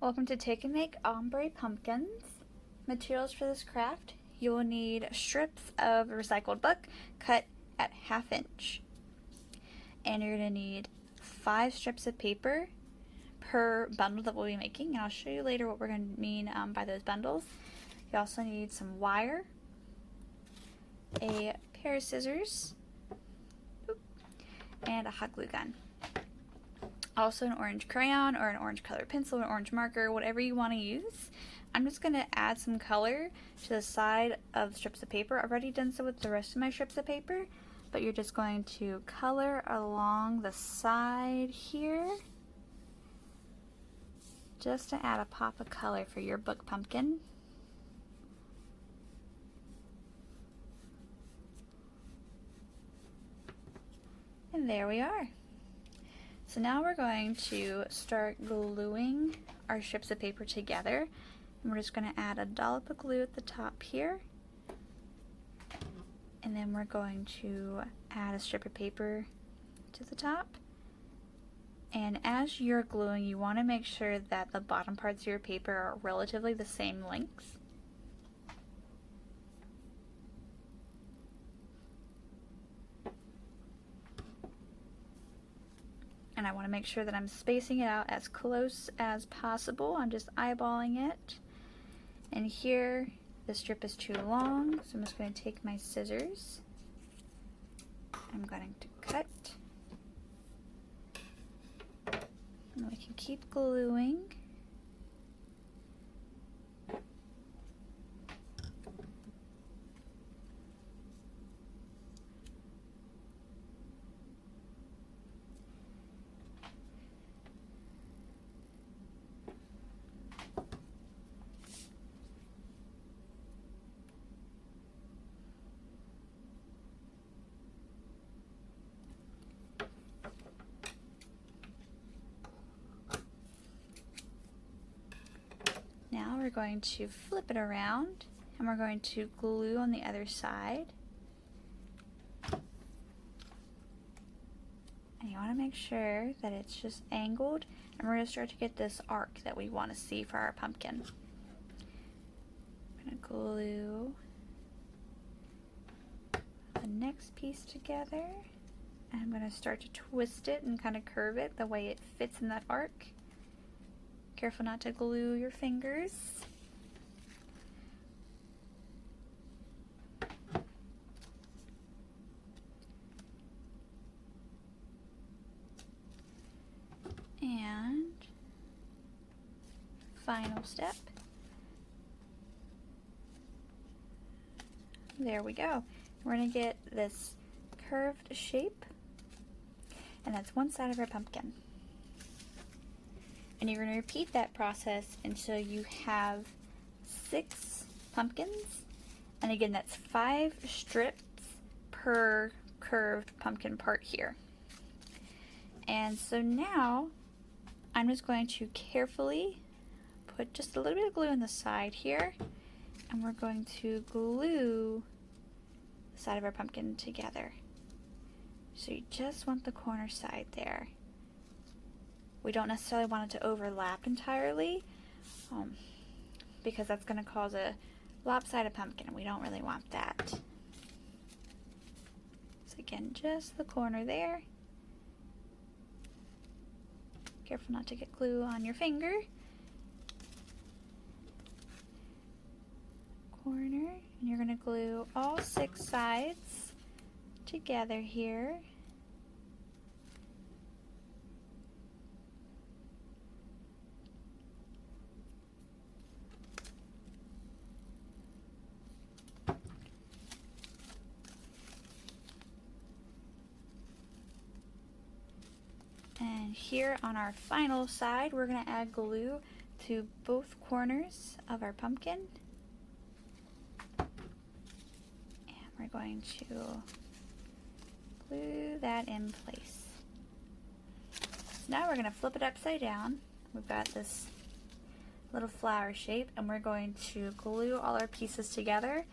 Welcome to Take and Make Ombre Pumpkins. Materials for this craft: you will need strips of recycled book cut at 1/2 inch. And you're going to need 5 strips of paper per bundle that we'll be making. And I'll show you later what we're going to mean by those bundles. You also need some wire, a pair of scissors, and a hot glue gun. Also an orange crayon or an orange colored pencil, an orange marker, whatever you want to use. I'm just going to add some color to the side of the strips of paper. I've already done so with the rest of my strips of paper, but you're just going to color along the side here just to add a pop of color for your book pumpkin. And there we are. So now we're going to start gluing our strips of paper together. And we're just going to add a dollop of glue at the top here. And then we're going to add a strip of paper to the top. And as you're gluing, you want to make sure that the bottom parts of your paper are relatively the same length. And I want to make sure that I'm spacing it out as close as possible. I'm just eyeballing it. And here, the strip is too long, so I'm just going to take my scissors. I'm going to cut. And we can keep gluing. Now we're going to flip it around and we're going to glue on the other side. And you want to make sure that it's just angled, and we're going to start to get this arc that we want to see for our pumpkin. I'm going to glue the next piece together, and I'm going to start to twist it and kind of curve it the way it fits in that arc. Careful not to glue your fingers. And final step. There we go. We're going to get this curved shape, and that's one side of our pumpkin. And you're going to repeat that process until you have 6 pumpkins. And again, that's 5 strips per curved pumpkin part here. And so now I'm just going to carefully put just a little bit of glue on the side here, and we're going to glue the side of our pumpkin together. So you just want the corner side there. We don't necessarily want it to overlap entirely because that's going to cause a lopsided pumpkin, and we don't really want that. So again, just the corner there. Careful not to get glue on your finger. Corner, and you're going to glue all 6 sides together here. And here on our final side, we're going to add glue to both corners of our pumpkin. And we're going to glue that in place. So now we're going to flip it upside down. We've got this little flower shape, and we're going to glue all our pieces together,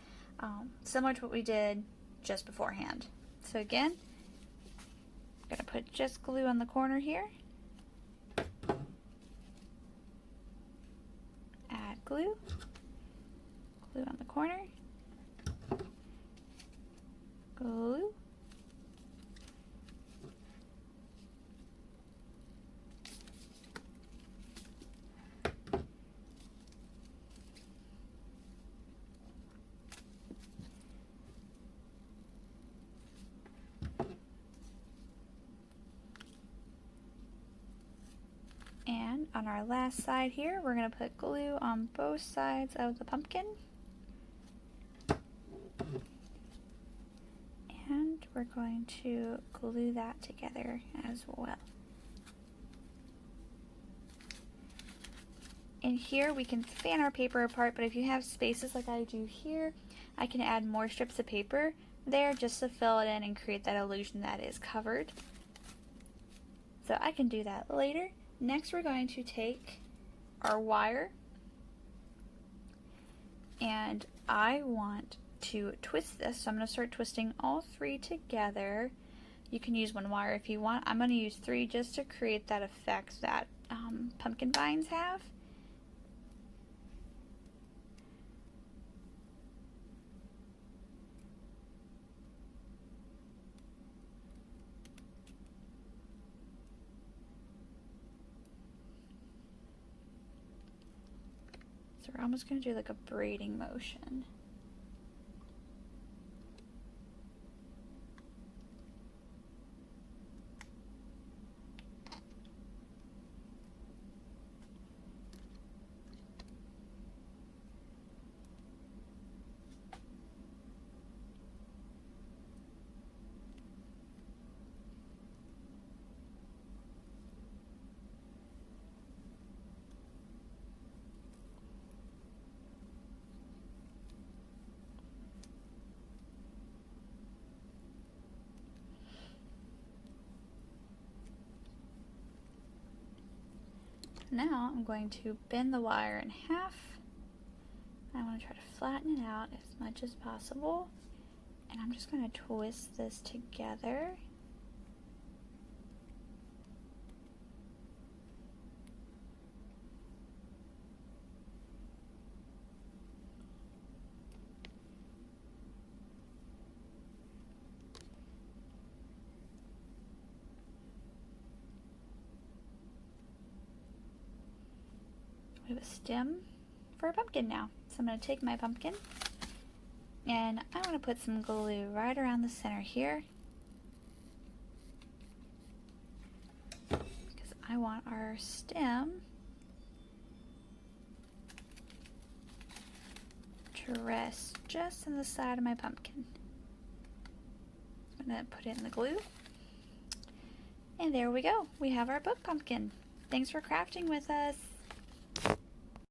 similar to what we did just beforehand. So again, I'm going to put just glue on the corner here. glue. Glue on the corner. Glue. And on our last side here, we're going to put glue on both sides of the pumpkin. And we're going to glue that together as well. In here we can fan our paper apart, but if you have spaces like I do here, I can add more strips of paper there just to fill it in and create that illusion that is covered. So I can do that later. Next we're going to take our wire, and I want to twist this, so I'm going to start twisting all three together. You can use one wire if you want. I'm going to use three just to create that effect that pumpkin vines have. So we're almost going to do like a braiding motion. Now I'm going to bend the wire in half. I want to try to flatten it out as much as possible. And I'm just going to twist this together. We have a stem for a pumpkin now. So I'm going to take my pumpkin and I want to put some glue right around the center here, because I want our stem to rest just on the side of my pumpkin. I'm going to put in the glue. And there we go. We have our book pumpkin. Thanks for crafting with us.